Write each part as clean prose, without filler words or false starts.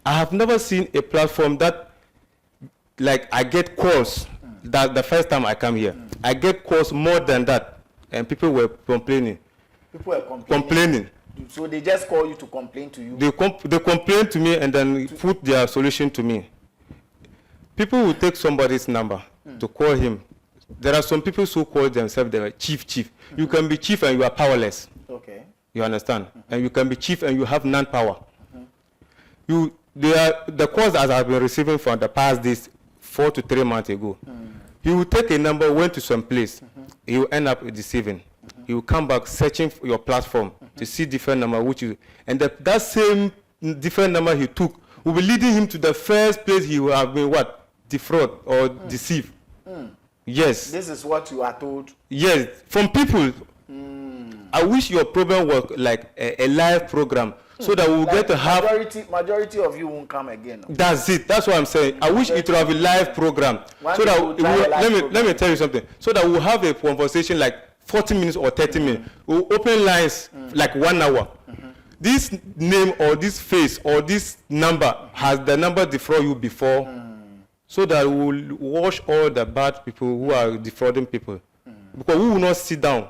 I have never seen a platform that, like, I get calls. That the first time I come here, I get calls more than that, and people were complaining. People were complaining. So they just call you to complain to you? They complain to me and then put their solution to me. People will take somebody's number to call him. There are some people who call themselves the chief. You can be chief and you are powerless. Okay. You understand? And you can be chief and you have non-power. The calls that I have been receiving from the past days, 4 to 3 months ago. He will take a number, went to some place. He will end up deceiving. He will come back searching for your platform to see different number, and that same different number he took will be leading him to the first place he will have been defraud or deceive. Yes. This is what you are told? Yes, from people. I wish your program was like a live program, so that we will get to have... Majority of you won't come again. No? That's it. That's what I'm saying. I wish it would have a live program. So that let me tell you something. So that we'll have a conversation like 40 minutes or 30 minutes. We'll open lines like 1 hour. This name or this face or this number has the number defraud you before, so that we'll wash all the bad people who are defrauding people. Because we will not sit down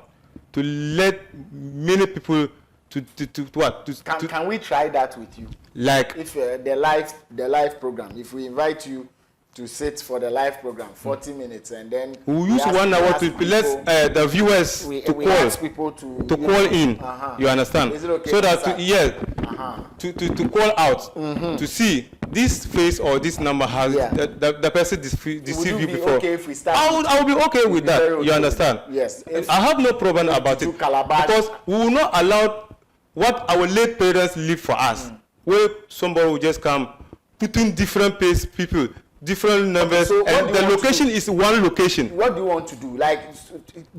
to let many people Can we try that with you? Like if the live program, if we invite you to sit for the live program, 40 minutes, and then we'll use 1 hour to let the viewers to call in. You understand? Is it okay? So that to call out to see this face or this number has the person deceived you before. Okay if we start? I will be okay with that. Okay. You understand? Yes. I have no problem about it, because we will not allow what our late parents leave for us, where somebody will just come putting different people, different numbers, and the location is one location. What do you want to do? Like,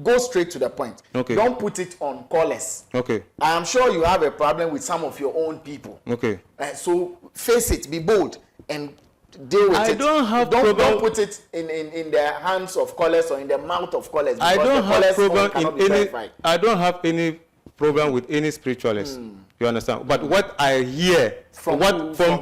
go straight to the point. Okay. Don't put it on callers. Okay. I am sure you have a problem with some of your own people. Okay. So face it, be bold, and deal with it. Don't put it in the hands of callers or in the mouth of callers. I don't have problem in any. I don't have any problem with any spiritualists. You understand? But what I hear from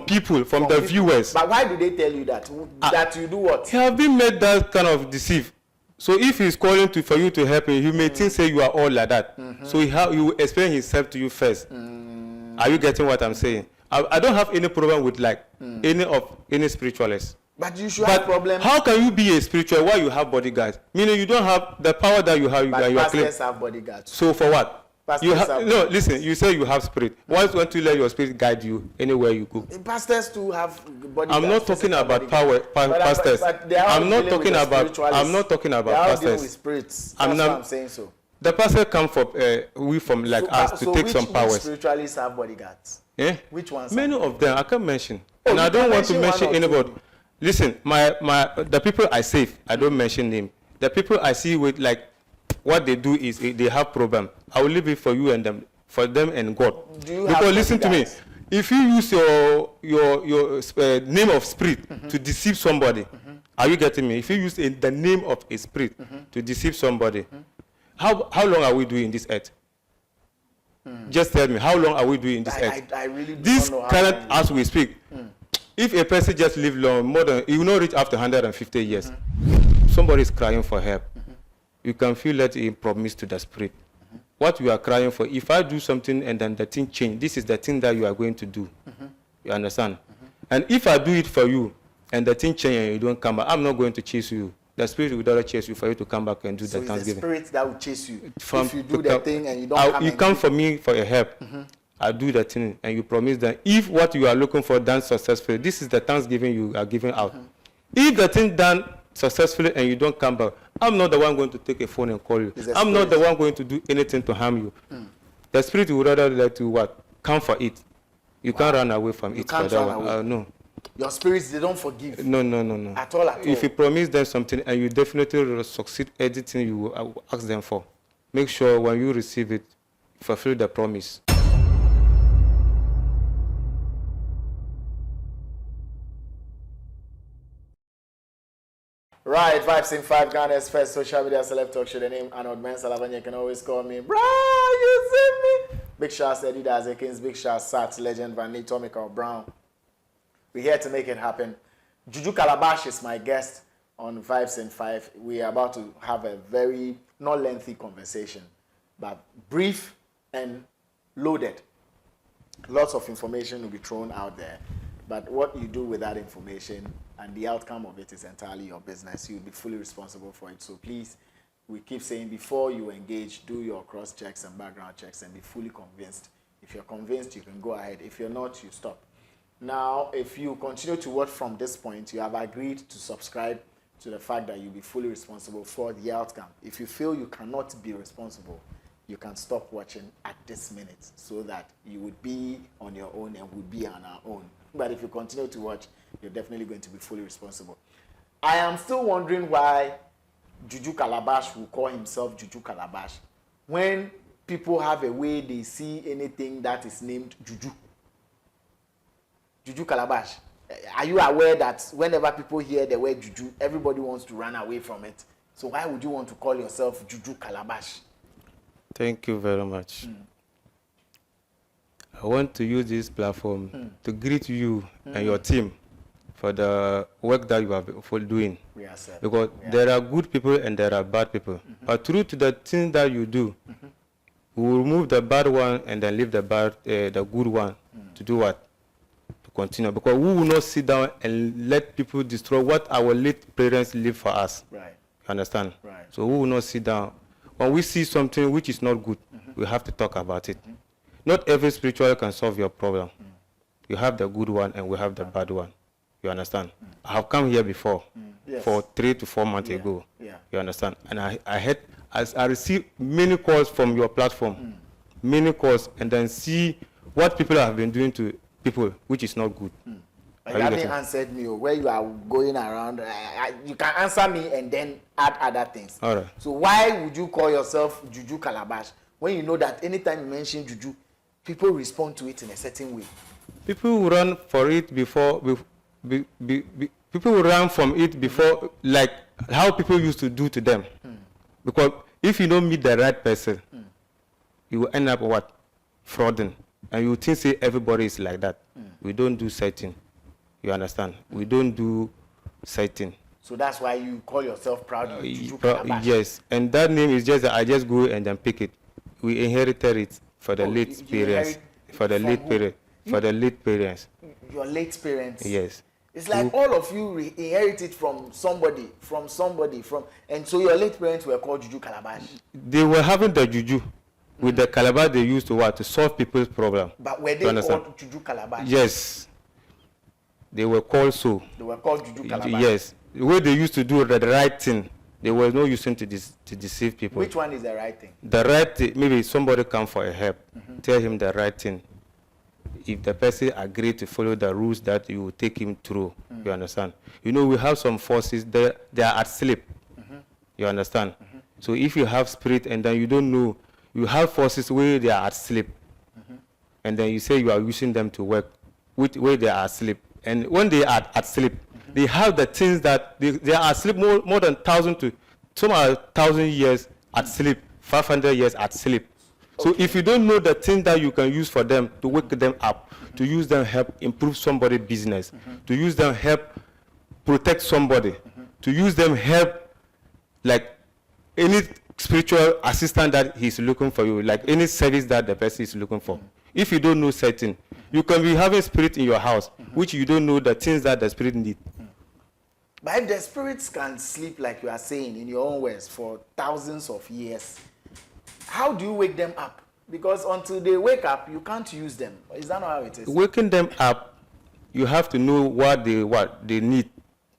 people, from the viewers. But why do they tell you that? That you do what? He have been made that kind of deceive. So if he's calling for you to help him, he may think say you are all like that. So he will explain himself to you first. Are you getting what I'm saying? I don't have any problem with like any spiritualists. But you should have problem. How can you be a spiritual while you have bodyguards? Meaning you don't have the power that you have. But pastors have bodyguards. So for what? No, listen, you say you have spirit. Why don't you let your spirit guide you anywhere you go? Pastors too have bodyguards. I'm not talking about pastors. I'm not talking about pastors. Dealing with spirits. That's why I'm saying so. The pastor come from like us to take some powers. Which spiritualists have bodyguards? Yeah? Which ones? Many of them. I can't mention. And I don't want to mention anybody. Listen, the people I save, I don't mention them. The people I see with like what they do is they have problem. I will leave it for you and them, for them and God. Because listen to me, if you use your name of spirit to deceive somebody, are you getting me? If you use the name of a spirit to deceive somebody, how long are we doing this earth? Just tell me, how long are we doing this earth? I really this don't know current as we speak. If a person just live long, more than, you will not reach after 150 years. Somebody is crying for help. You can feel that he promised to the spirit. What you are crying for, if I do something and then the thing change, this is the thing that you are going to do. You understand? And if I do it for you and the thing change and you don't come back, I'm not going to chase you. The spirit will rather chase you for you to come back and do the thanksgiving. So it's the spirit that will chase you. If you do the thing and you don't come. You come for me for your help. I do the thing and you promise that if what you are looking for done successfully, this is the thanksgiving you are giving out. If the thing done successfully and you don't come back, I'm not the one going to take a phone and call you. I'm not the one going to do anything to harm you. The spirit would rather let you what? Come for it. You can't run away from it. Can't run away. No. Your spirits, they don't forgive. No. At all. If you promise them something and you definitely will succeed anything you will ask them for, make sure when you receive it, fulfill the promise. Right, Vibes in 5, Ghana's first social media celeb talk show. The name Arnold Ben Salavan. You can always call me, bro. You see me? Big shout out to Eddie Kings, big shout out to Legend Van Tommy Brown. We're here to make it happen. Juju Calabash is my guest on Vibes and Five. We are about to have a very, not lengthy conversation, but brief and loaded. Lots of information will be thrown out there. But what you do with that information and the outcome of it is entirely your business. You'll be fully responsible for it. So please, we keep saying before you engage, do your cross checks and background checks and be fully convinced. If you're convinced, you can go ahead. If you're not, you stop. Now, if you continue to watch from this point, you have agreed to subscribe to the fact that you'll be fully responsible for the outcome. If you feel you cannot be responsible, you can stop watching at this minute so that you would be on your own and would be on our own. But if you continue to watch, you're definitely going to be fully responsible. I am still wondering why Juju Calabash will call himself Juju Calabash when people have a way they see anything that is named Juju. Juju Calabash. Are you aware that whenever people hear the word Juju, everybody wants to run away from it? So why would you want to call yourself Juju Calabash? Thank you very much. I want to use this platform to greet you and your team for the work that you have been doing. Because there are good people and there are bad people. But through to the things that you do, we will remove the bad one and then leave the good one to do what? To continue. Because we will not sit down and let people destroy what our late parents leave for us. Right. You understand? Right. So we will not sit down. When we see something which is not good, we have to talk about it. Not every spiritual can solve your problem. You have the good one and we have the bad one. You understand? I have come here before, for 3 to 4 months ago. You understand? And I received many calls from your platform, many calls, and then see what people have been doing to people, which is not good. You haven't answered me where you are going around. You can answer me and then add other things. All right. So why would you call yourself Juju Calabash when you know that anytime you mention Juju, people respond to it in a certain way? People will run for it before. People will run from it before, like how people used to do to them. Because if you don't meet the right person, you will end up what? Frauding. And you think say everybody is like that. We don't do certain. You understand? We don't do certain. So that's why you call yourself proud Juju Calabash. Yes, and that name is just that I just go and then pick it. We inherited it for the late parents. For the late parents. For the late parents. Your late parents? Yes. It's like all of you inherit it from somebody, and so your late parents were called Juju Calabash. They were having the Juju. With the calabash they used to what? To solve people's problem. But were they called Juju Calabash? Yes. They were called so. They were called Juju Calabash? Yes. The way they used to do the right thing, they were not using to deceive people. Which one is the right thing? The right thing, maybe somebody come for a help, tell him the right thing. If the person agreed to follow the rules that you will take him through, you understand? You know, we have some forces, they are at sleep. You understand? So if you have spirit and then you don't know, you have forces where they are at sleep. And then you say you are using them to work where they are asleep. And when they are at sleep, they have the things that they are asleep more than 1,000 to some are 1,000 years at sleep, 500 years at sleep. So if you don't know the things that you can use for them to wake them up, to use them help improve somebody's business, to use them help protect somebody, to use them help like any spiritual assistant that he's looking for you, like any service that the person is looking for. If you don't know certain, you can be having spirit in your house, which you don't know the things that the spirit needs. But if the spirits can sleep, like you are saying, in your own words, for thousands of years, how do you wake them up? Because until they wake up, you can't use them. Is that not how it is? Waking them up, you have to know what they need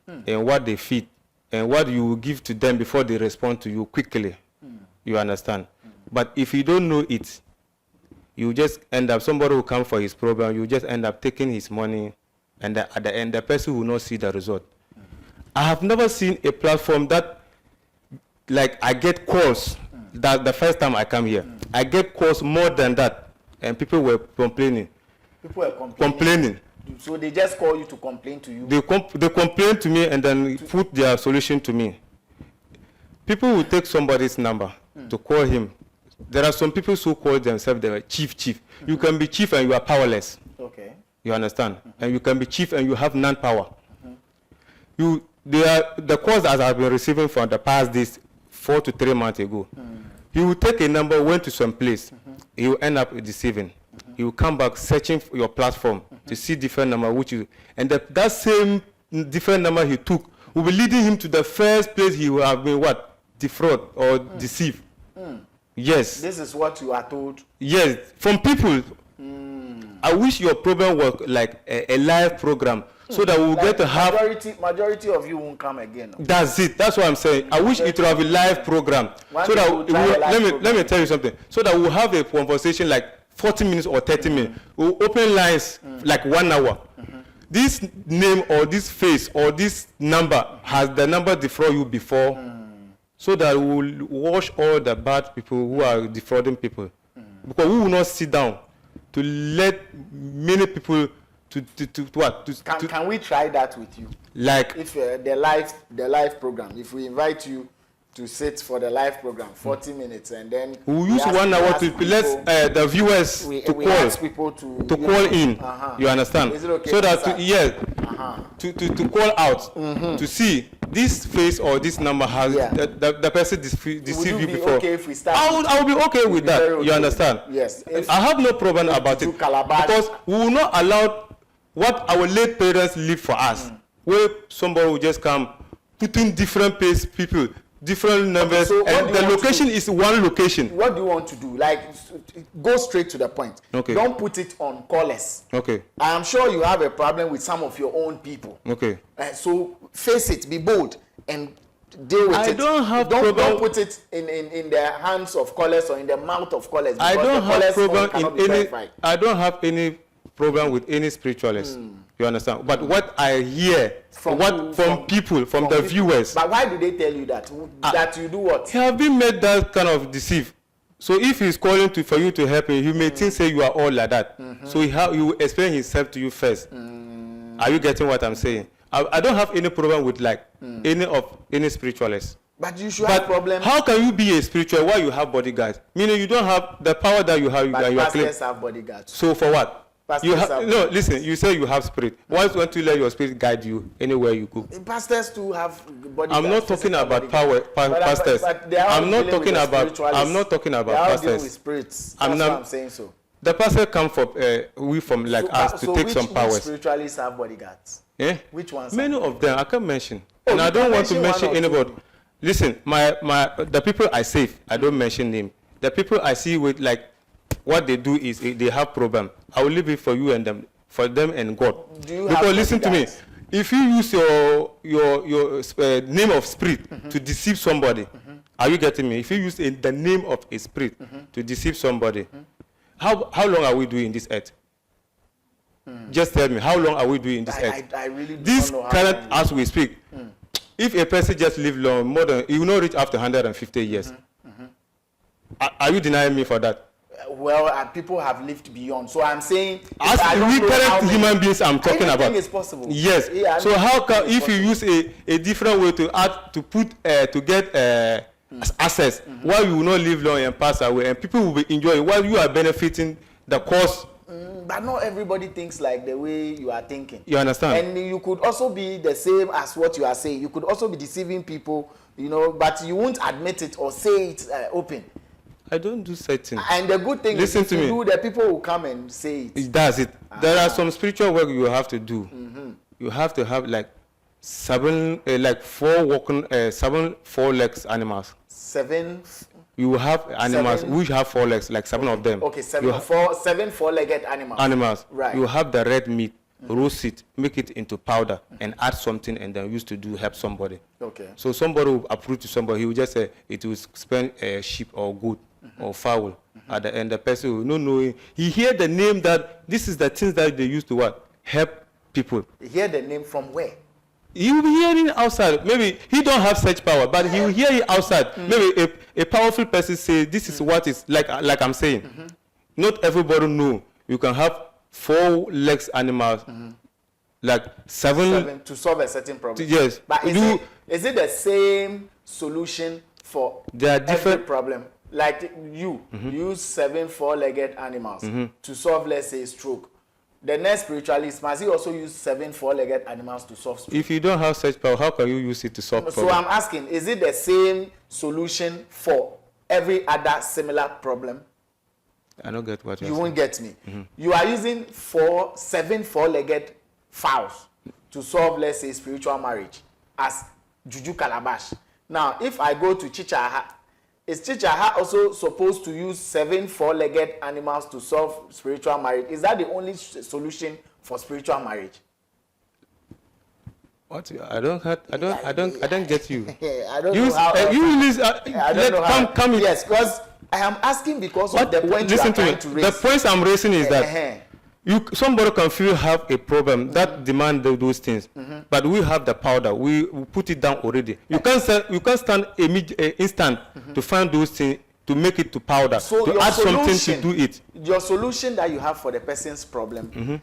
and what they feed and what you will give to them before they respond to you quickly. You understand? But if you don't know it, you just end up, somebody will come for his program, you just end up taking his money, and at the end, the person will not see the result. I have never seen a platform that, like, I get calls, that the first time I come here, I get calls more than that, and people were complaining. People were complaining? So they just call you to complain to you? They complain to me and then put their solution to me. People will take somebody's number to call him. There are some people who call themselves the chief. You can be chief and you are powerless. Okay. You understand? And you can be chief and you have non-power. The calls that I've been receiving from the past days, 4 to 3 months ago, he will take a number, went to some place, he will end up deceiving. He will come back searching for your platform to see different number, and that same different number he took will be leading him to the first place he will have been what? Defraud or deceive. Yes. This is what you are told? Yes, from people. I wish your program was like a live program so that we will get to have... Majority of you won't come again. No? That's it. That's what I'm saying. I wish it would have a live program. So that let me tell you something. So that we'll have a conversation like 40 minutes or 30 minutes. We'll open lines like 1 hour. This name or this face or this number, has the number defraud you before? So that we'll wash all the bad people who are defrauding people. Because we will not sit down to let many people Can we try that with you? Like if the live program, if we invite you to sit for the live program, 40 minutes, and then we'll use 1 hour to let the viewers to call in. You understand? Is it okay? So that to call out to see this face or this number has the person deceived you before. Okay if we start? I will be okay with that. Okay. You understand? Yes. I have no problem about it because we will not allow what our late parents leave for us, where somebody will just come putting different people, different numbers, and the location is one location. What do you want to do? Like, go straight to the point. Okay. Don't put it on callers. Okay. I am sure you have a problem with some of your own people. Okay. So face it, be bold, and deal with it. I don't have problem. Don't put it in the hands of callers or in the mouth of callers. I don't have problem in any. I don't have any problem with any spiritualists. You understand? But what I hear from people, from the viewers. But why do they tell you that? That you do what? He have been made that kind of deceive. So if he's calling for you to help him, he may think say you are all like that. So he will explain himself to you first. Are you getting what I'm saying? I don't have any problem with like any spiritualists. But you should have problem. How can you be a spiritual while you have bodyguards? Meaning you don't have the power that you have. But pastors have bodyguards. So for what? No, listen, you say you have spirit. Why don't you let your spirit guide you anywhere you go? Pastors too have bodyguards. I'm not talking about pastors. I'm not talking about pastors. Dealing with spirits. That's what I'm saying so. The pastor come from like us to take some powers. Which spiritualists have bodyguards? Yeah? Which ones? Many of them. I can't mention. And I don't want to mention anybody. Listen, the people I save, I don't mention them. The people I see with like what they do is they have problem. I will leave it for you and them, for them and God. Because listen to me, if you use your name of spirit to deceive somebody, are you getting me? If you use the name of a spirit to deceive somebody, how long are we doing this earth? Just tell me, how long are we doing this earth? I really this don't know current as we speak. If a person just live long, more than he will not reach after 150 years. Are you denying me for that? Well, people have lived beyond. So I'm saying, as we current human beings, I'm talking about. I think it's possible. Yes. Yeah, so how can if you use a different way to add to get access, while you will not live long and pass away, and people will be enjoying while you are benefiting the cause. But not everybody thinks like the way you are thinking. You understand? And you could also be the same as what you are saying. You could also be deceiving people, but you won't admit it or say it open. I don't do certain. And the good thing is, if you do, the people will come and say it. It does it. There are some spiritual work you have to do. You have to have like 7 4 legs animals. 7. You have animals which have 4 legs, like 7 of them. Okay, 7 4-legged animals. Animals. Right. You have the red meat, roast it, make it into powder, and add something, and then used to help somebody. Okay. So somebody will approve to somebody. He will just say it will spend a sheep or goat or fowl. At the end, the person will not know. He hear the name that this is the things that they used to what help people. Hear the name from where? He will be hearing outside. Maybe he don't have such power, but he will hear it outside. Maybe a powerful person say this is what is like I'm saying. Not everybody know. You can have 4 legs animals, like 7 to solve a certain problem. Yes, but is it the same solution for every problem? Like you use 7 4-legged animals to solve, let's say, stroke. the next spiritualist, must he also use 7 four-legged animals to solve spiritual? If you don't have such power, how can you use it to solve So problems? I'm asking, is it the same solution for every other similar problem? I don't get what you're You saying. won't get me. You are using 7 four-legged fowls to solve, let's say, spiritual marriage as Juju Calabash. Now, if I go to Chichaha, is Chichaha also supposed to use 7 four-legged animals to solve spiritual marriage? Is that the only solution for spiritual marriage? What? I don't get you. I don't know how. I don't know how. Come in. Yes, because I am asking because of the point you are trying to raise. The points I'm raising is that somebody can feel have a problem that demand those things, but we have the powder. We put it down already. You can't stand instant to find those things to make it to powder, so to add something to do it. Your solution that you have for the person's problem,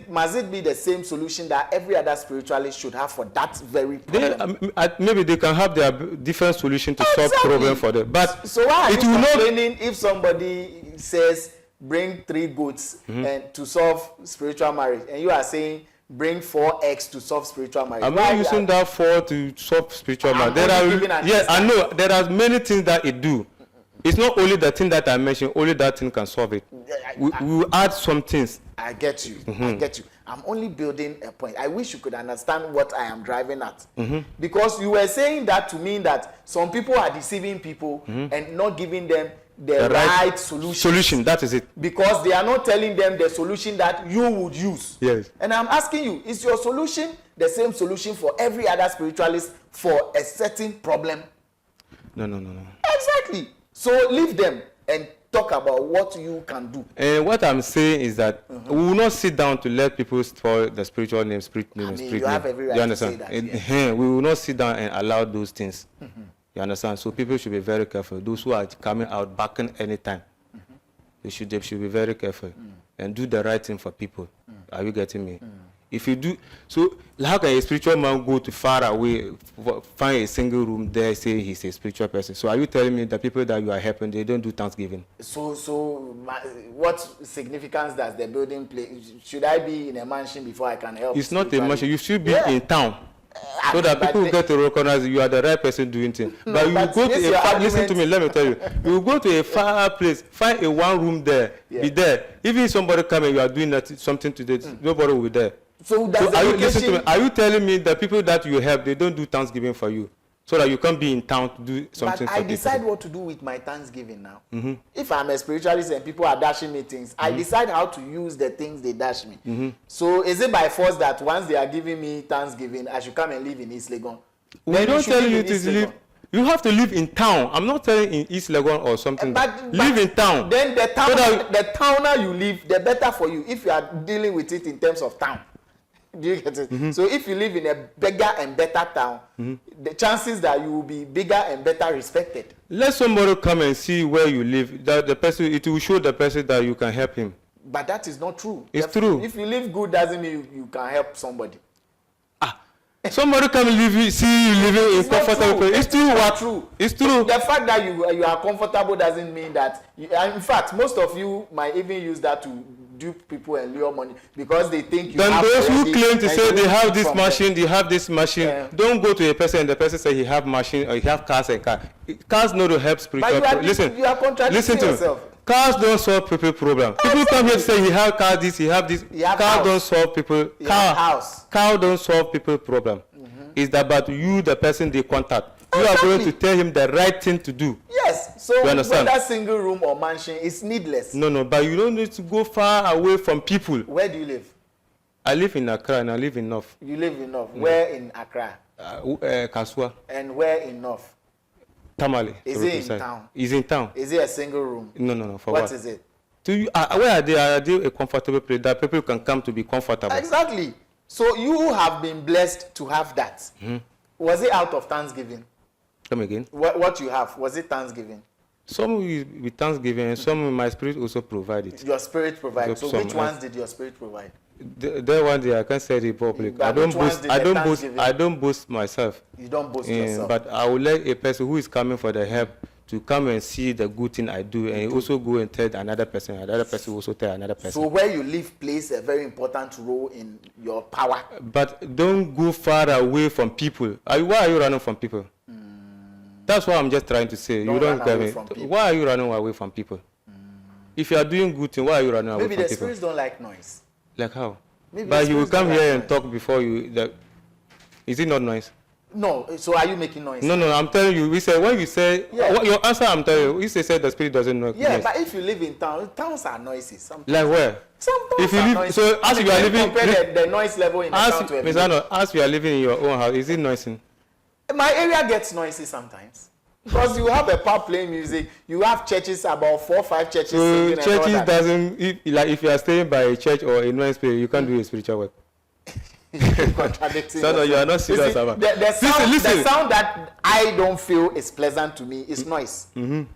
must it be the same solution that every other spiritualist should have for that very problem? Maybe they can have their different solution to solve problem for them. But so why are you it will complaining if somebody says bring 3 goats and to solve spiritual marriage, and you are saying bring 4 eggs to solve spiritual marriage? I'm not using that 4 to solve spiritual marriage. Yes, I know there are many things that it do. It's not only the thing that I mentioned, only that thing can solve it. We will add some things. I get you. I get you. I'm only building a point. I wish you could understand what I am driving at. Because you were saying that to mean that some people are deceiving people and not giving them the right solution. That is it. Because they are not telling them the solution that you would use. Yes. And I'm asking you, is your solution the same solution for every other spiritualist for a certain problem? No. Exactly. So leave them and talk about what you can do. And what I'm saying is that we will not sit down to let people spoil the spiritual name, you have every right to say that. We will not sit down and allow those things. You understand? So people should be very careful. Those who are coming out backing anytime, they should be very careful and do the right thing for people. Are you getting me? If you do, so how can a spiritual man go to far away, find a single room there, say he's a spiritual person? So are you telling me the people that you are helping, they don't do Thanksgiving? So what significance does the building play? Should I be in a mansion before I can help? It's not a mansion. You should be in town. So that people get to recognize you are the right person doing things. But you will go to a far, listen to me, let me tell you. You will go to a far place, find a one room there, be there. Even somebody come and you are doing something today, nobody will be there. So listen to me. Are you telling me the people that you help, they don't do Thanksgiving for you? So that you can't be in town to do something but for I decide people. what to do with my Thanksgiving now. If I'm a spiritualist and people are dashing me things, I decide how to use the things they dash me. So is it by force that once they are giving me Thanksgiving, I should come and live in East Legon? We don't tell you to live. You have to live in town. I'm not telling in East Legon or something. Live in town. Then the towner you live, the better for you if you are dealing with it in terms of town. Do you get it? So if you live in a bigger and better town, the chances that you will be bigger and better respected. Let somebody come and see where you live. That the person, it will show the person that you can help him. But that is not true. It's true. If you live good, doesn't mean you can help somebody. Somebody come live, see you living in comfortable place. It's true. What true? It's true. The fact that you are comfortable doesn't mean that. In fact, most of you might even use that to dupe people and lure money because they think you. Then have those who claim to say they have this machine, them. they have this machine. Don't go to a person and the person say he have machine or he have cars and car. Cars not to help spiritual. Listen, you are contradicting yourself. Cars don't solve people problem. People come here to say he have car this, he have this. Car don't solve people. Car don't solve people problem. It's about you, the person they contact. You are going to tell him the right thing to do. Yes. So whether single room or mansion is needless. No, but you don't need to go far away from people. Where do you live? I live in Accra and I live in North. You live in North. Where in Accra? Kasua. And where in North? Tamale. Is it in town? It's in town. Is it a single room? No. For what is it? To you, where are they? Are they a comfortable place that people can come to be comfortable? Exactly. So you have been blessed to have that. Was it out of Thanksgiving? Come again. What you have, was it Thanksgiving? Some with Thanksgiving, and some my spirit also provided. Your spirit provided. So which ones did your spirit provide? That one day I can't say it public. I don't boast myself. You don't boast yourself. But I will let a person who is coming for the help to come and see the good thing I do, and also go and tell another person will also tell another person. So where you live plays a very important role in your power. But don't go far away from people. Why are you running from people? That's what I'm just trying to say. You don't get me. Why are you running away from people? If you are doing good thing, why are you running away from people? Maybe the spirits don't like noise. Like how? Maybe but you will come here and noise. talk before you. Is it not noise? No. So are you making noise? No. I'm telling you. We say when you say your answer. I'm telling you. You say the spirit doesn't know. Yeah, noise. But if you live in town, towns are noisy. Sometimes. Like where? Sometimes if you live, noisy. so as you are living, compare the noise level in the town to a village. As you are living in your own house, is it noisy? My area gets noisy sometimes. Because you have a pub playing music, you have churches, about 4 or 5 churches. So churches doesn't, if you are staying by a church or a noise place, you can't do a spiritual work. Contradicting. So no, you are not serious about. The sound that I don't feel is pleasant to me is noise. Do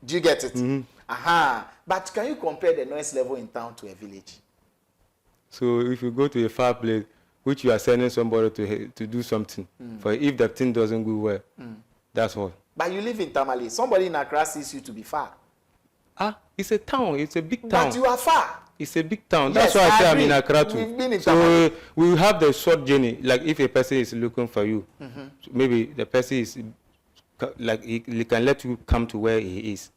you get it? But can you compare the noise level in town to a village? So if you go to a far place, which you are sending somebody to do something, for if the thing doesn't go well, that's all. But you live in Tamale. Somebody in Accra sees you to be far. It's a town. It's a big town. But you are far. It's a big town. Yes, that's why I say I'm agree. in Accra too. We've been in so we have the short journey. Like if a person is looking for you, maybe the person is like he can let you come to where he is,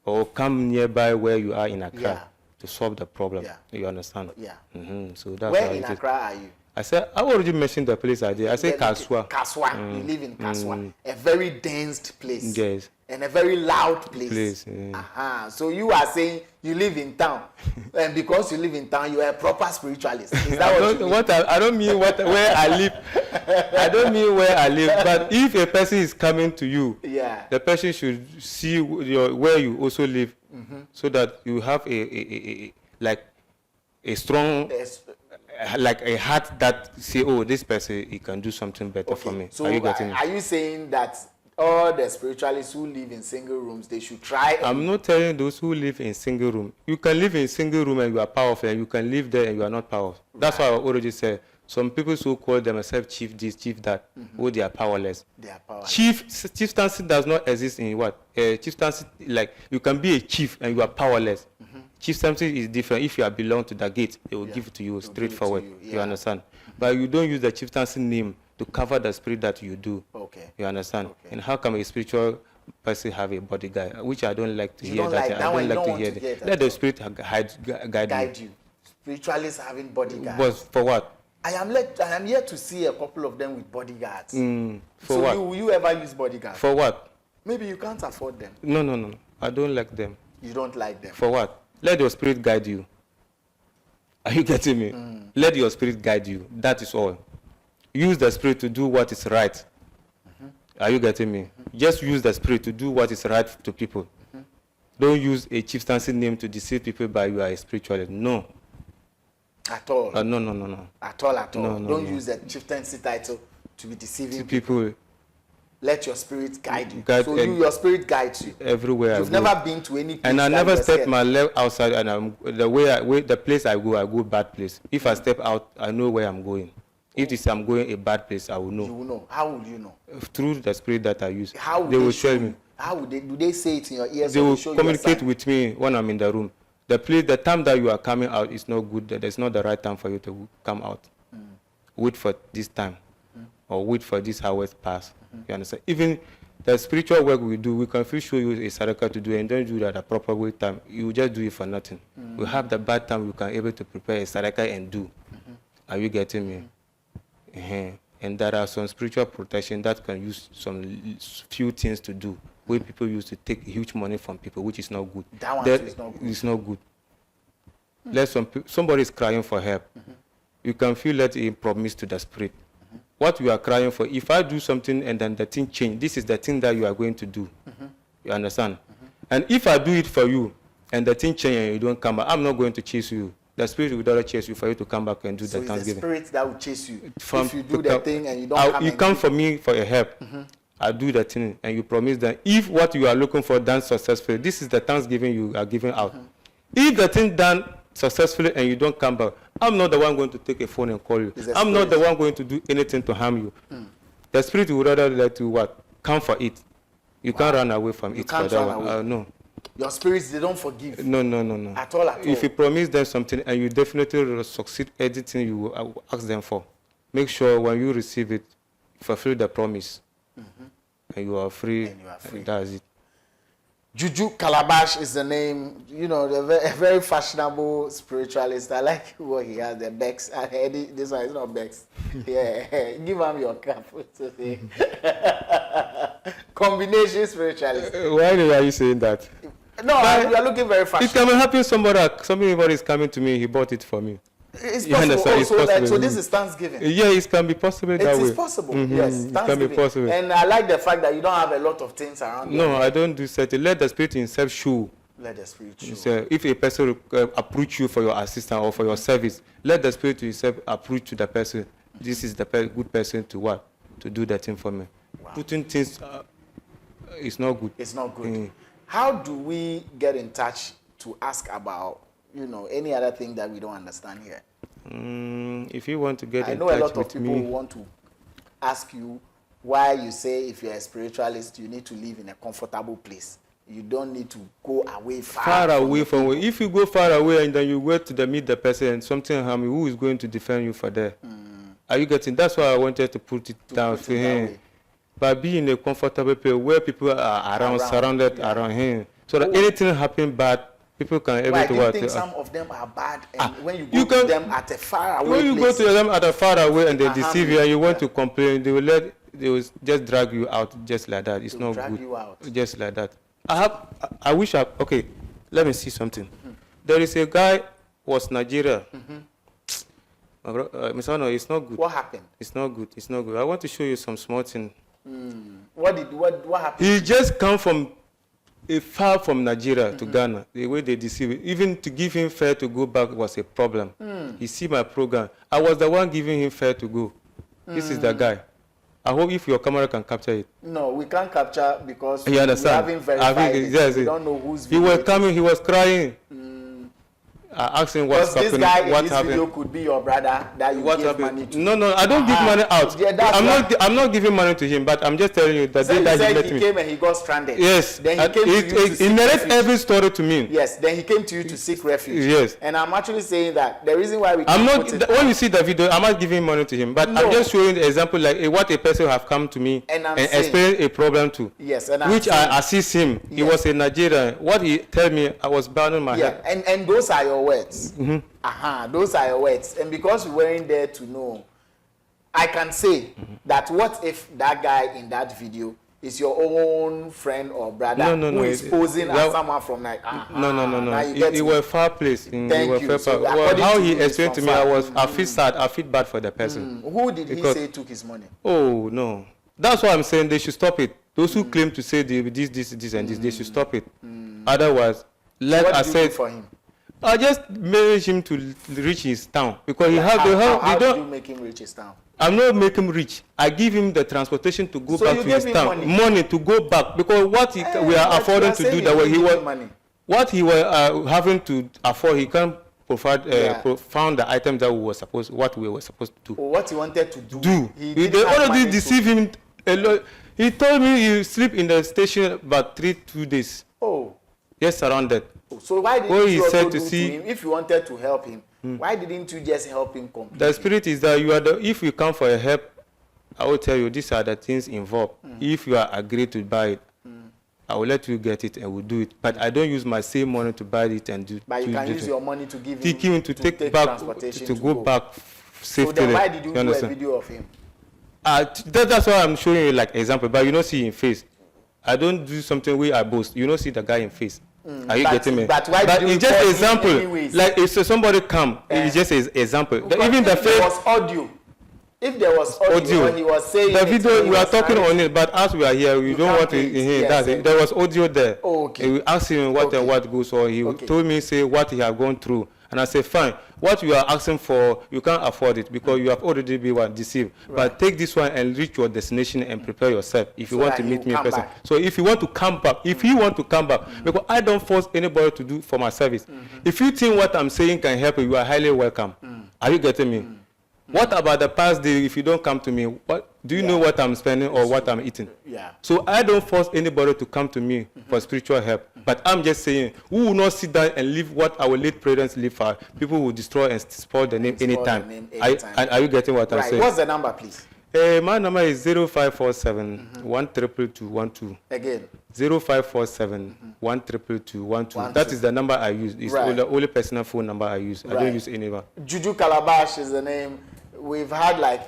or come nearby where you are in Accra to solve the problem. You understand? Yeah. So that's where in Accra are you? I said, I already mentioned the place I did. I said Kaswa. Kaswa. You live in Kaswa. A very dense place. Yes. And a very loud place. So you are saying you live in town. And because you live in town, you are a proper spiritualist. Is that what you mean? I don't mean where I live. I don't mean where I live. But if a person is coming to you, the person should see where you also live, so that you have a strong... like a heart that say, oh, this person, he can do something better for me. So are you saying that all the spiritualists who live in single rooms, they should try? I'm not telling those who live in single room. You can live in single room and you are powerful, and you can live there and you are not powerful. That's why I already said. Some people who call themselves chief this, chief that, they are powerless. They are powerless. Chieftaincy does not exist in what? Chieftaincy, like you can be a chief and you are powerless. Chieftaincy is different. If you are belong to the gate, they will give it to you straightforward. You understand? But you don't use the chieftaincy name to cover the spirit that you do. You understand? And how come a spiritual person have a bodyguard? Which I don't like to hear that. I don't like to hear that. Let the spirit guide you. Spiritualists having bodyguards. But for what? I am here to see a couple of them with bodyguards. For what? Will you ever use bodyguards? For what? Maybe you can't afford them. No. I don't like them. You don't like them? For what? Let your spirit guide you. Are you getting me? Let your spirit guide you. That is all. Use the spirit to do what is right. Are you getting me? Just use the spirit to do what is right to people. Don't use a chieftaincy name to deceive people by you are a spiritualist. No. At all? No. At all? Don't use the chieftaincy title to be deceiving people. Let your spirit guide you. Your spirit guides you. Everywhere. You've never been to any place. And I never step my leg outside, and the place I go bad place. If I step out, I know where I'm going. If I'm going a bad place, I will know. You will know. How will you know? Through the spirit that I use. How will they will tell me. How would they? Do they say it in your ears? They will communicate with me when I'm in the room. The time that you are coming out is not good. That's not the right time for you to come out. Wait for this time, or wait for this hours pass. You understand? Even the spiritual work we do, we can show you a sadaka to do, and don't do that at a proper way time. You just do it for nothing. We have the bad time we can able to prepare a sadaka and do. Are you getting me? And there are some spiritual protection that can use some few things to do, where people used to take huge money from people, which is not good. That one is not good. It's not good. Let somebody is crying for help. You can feel that he promised to the spirit. What you are crying for, if I do something and then the thing change, this is the thing that you are going to do. You understand? And if I do it for you and the thing change and you don't come back, I'm not going to chase you. The spirit will not chase you for you to come back and do the thanksgiving. So it's the spirit that will chase you. If you do the thing and you don't come. You come for me for your help. I do the thing and you promise that if what you are looking for done successfully, this is the thanksgiving you are giving out. If the thing done successfully and you don't come back, I'm not the one going to take a phone and call you. I'm not the one going to do anything to harm you. The spirit would rather let you what? Come for it. You can't run away from You it can't for that run one. away. No. Your spirits, they don't forgive. No. At all. If you promise them something and you definitely will succeed anything you will ask them for, make sure when you receive it, fulfill the promise. And you are free. And you are free. And that's it. Juju Calabash is the name, you know, a very fashionable spiritualist. I like what he has, the Bex. This one is not Bex. Yeah, give him your cap. To say. Combination spiritualist. Why are you saying that? No, you are looking very fashionable. It can happen. Somebody is coming to me. He bought it for me. It's You possible. understand? It's possible. So this is Thanksgiving. Yeah, it can be possible that way. It is possible. Yes, It can be possible. And I like the fact that you don't have a lot of things around you. No, I don't do certain. Let the Spirit himself show. Let the Spirit show. So if a person approach you for your assistance or for your service, let the Spirit himself approach to the person. This is the good person to what? To do that thing for me. Wow. Putting things is not good. It's not good. How do we get in touch to ask about, you know, any other thing that we don't understand here? If you want to get in I know a touch lot of with people me, want to ask you why you say if you're a spiritualist, you need to live in a comfortable place. You don't need to go away far away from where. If you go far away and then you wait to meet the person and something happens, who is going to defend you for that? Are you getting? That's why I wanted to put it down for him. By being in a comfortable place where people are around surrounded around him, so that anything happen bad, people can able to work. I think some of them are bad, and when you go to them at a far away when you place, go to them at a far away and they deceive you and you want to complain, they will just drag you out just like that. It's not good. You out. Just like that. I wish okay, let me see something. There is a guy was Nigeria. Mr. Ono, it's not good. What happened? It's not good. It's not good. I want to show you some small thing. What happened? He just come from far from Nigeria to Ghana. The way they deceive it, even to give him fare to go back was a problem. He see my program. I was the one giving him fare to go. This is the guy. I hope if your camera can capture it. No, we can't capture because you understand? We haven't verified it. Yes, we don't know who's. He was coming. He was crying. I asked him what's happening. This guy in what this happened? Video could be your brother that you give money to. No, I don't give money out. Yeah, I'm not giving money to him, but I'm just telling you that so day that he met me. He came and he got stranded. Yes. Then he came to you to seek narrated every story to me. Yes. Then he came to you to seek refuge. Yes. And I'm actually saying that the reason why we. I'm not. When you see the video, I'm not giving money to him, but I'm just showing the example like what a person have come to me and explain a problem to. Yes. Which I assist him. Yes. He was a Nigerian. What he tell me, I was bowing my head. And those are your words. Those are your words. And because we weren't there to know, I can say that what if that guy in that video is your own friend or brother who is posing as someone from like No. It was a far place. Thank you. So how he explained to me, I feel sad, I feel bad for the person. Who did he say took his money? Oh no. That's why I'm saying they should stop it. Those who claim to say this and this, they should stop it. Otherwise, like I said, for him? I just managed him to reach his town because he have How did you make him reach his town? I'm not making him rich. I give him the transportation to go back to his town. Money to go back because what we are affording to do that way he was money. What he was having to afford, he can't provide found the items that we were supposed to do. Or what he wanted to do. They already deceived him a lot. He told me he sleep in the station about 2 days. Oh. Just surrounded. So why didn't you also do to him? If you wanted to help him, why didn't you just help him completely? The spirit is that if you come for a help, I will tell you these are the things involved. If you are agreed to buy it, I will let you get it and we'll do it. But I don't use my same money to buy it and do. But you can use your money to give him to take back to go back safely. So then why did you do a video of him? That's why I'm showing you like example. But you don't see in face. I don't do something where I boast. You don't see the guy in face. Are you getting me? But why did you it's just example. Like if somebody come, it's just an example. Even the face was audio. If there was audio, he was saying the video we are talking on it, but as we are here, we don't want to hear that. There was audio there. Oh, okay. We asked him what and what goes on. He told me say what he had gone through, and I said fine. What you are asking for, you can't afford it because you have already been deceived. Right. But take this one and reach your destination and prepare yourself if you want to meet me in person. So if you want to come back, if you want to come back, because I don't force anybody to do for my service. If you think what I'm saying can help you, you are highly welcome. Are you getting me? What about the past day if you don't come to me? What do you know what I'm spending or what I'm eating? Yeah. So I don't force anybody to come to me for spiritual help. But I'm just saying, we will not sit down and live what our late parents live for. People will destroy and spoil the name anytime. Are you getting what I'm saying? What's the number, please? My number is 0547 12212. Again. 0547 12212. That is the number I use. It's the only personal phone number I use. I don't use any one. Juju Calabash is the name. We've had like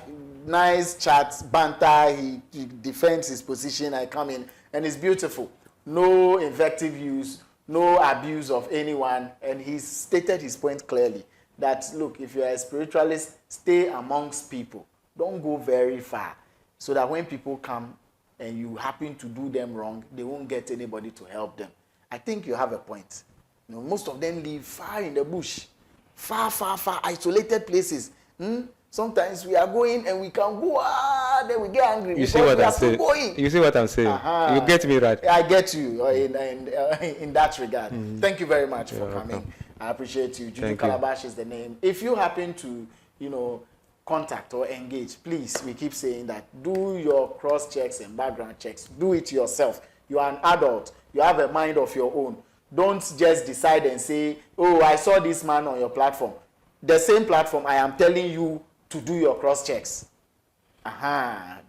nice chats, banter. He defends his position. I come in, and it's beautiful. No invective use, no abuse of anyone, and he's stated his point clearly. That look, if you're a spiritualist, stay amongst people. Don't go very far, so that when people come and you happen to do them wrong, they won't get anybody to help them. I think you have a point. You know, most of them live far in the bush, far, isolated places. Sometimes we are going and we can go, then we get angry. You see what I'm saying? You see what I'm saying? You get me right. I get you in that regard. Thank you very much for coming. Welcome. I appreciate you. Juju Calabash is the name. If you happen to, contact or engage, please, we keep saying that do your cross checks and background checks. Do it yourself. You are an adult. You have a mind of your own. Don't just decide and say, oh, I saw this man on your platform. The same platform, I am telling you to do your cross checks.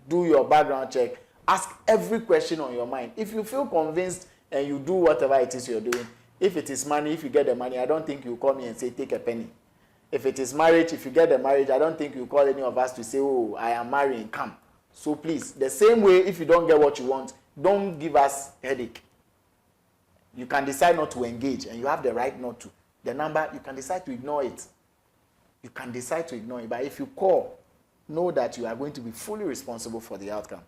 Do your background check. Ask every question on your mind. If you feel convinced and you do whatever it is you're doing, if it is money, if you get the money, I don't think you call me and say, take a penny. If it is marriage, if you get the marriage, I don't think you call any of us to say, oh, I am marrying, come. So please, the same way, if you don't get what you want, don't give us headache. You can decide not to engage, and you have the right not to. The number, you can decide to ignore it. You can decide to ignore it, but if you call, know that you are going to be fully responsible for the outcome.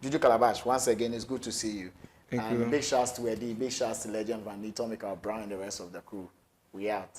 Juju Calabash, once again, it's good to see you. Thank you. Big shouts to Eddie, big shouts to Legend Van Lee, Tommy Brown, and the rest of the crew. We out.